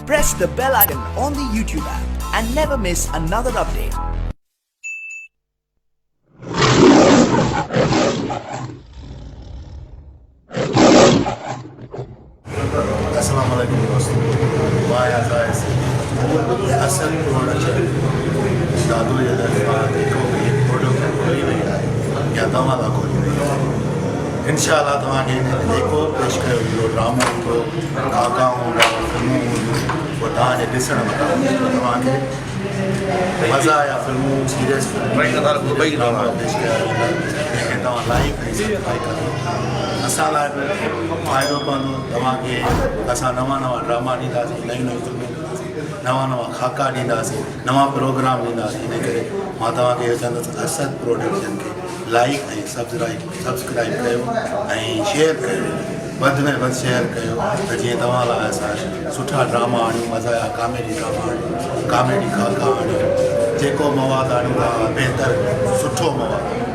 Press the bell icon on the YouTube app and never miss another update. Assalamualaikum दोस्तों via जाए से असल production दादू ये दफा देखो कि प्रोडक्शन खोली हुई है या तमाला खोली हुई है इंशाल्लाह तमाके देखो पेश करो ड्रामा को काका होगा फिल्मों वो ताने डिसण तमाके मज़ा आया फिल्मों सीरियस फिल्म ड्रामा पेश किया लेकिन तमाम लाइक नहीं सब्सक्राइब करो असां लाइ फ़ाइदो पवंदो तव्हांखे असां नवां ड्रामा ॾींदासीं नयूं फिल्मूं ॾींदासीं नवां खाका ॾींदासीं नवां प्रोग्राम ॾींदासीं इन करे मां तव्हांखे इहो चवंदुसि असद प्रोडक्शन खे लाइक ऐं सब्सक्राइब कयो ऐं शेयर कयो वधि में वधि शेयर कयो त जीअं तव्हां लाइ असां सुठा ड्रामा आणियूं मज़ा या कॉमेडी ड्रामा आणियूं कॉमेडी खाका आणियूं जेको मवादु आणियूं था बहितर सुठो मवादु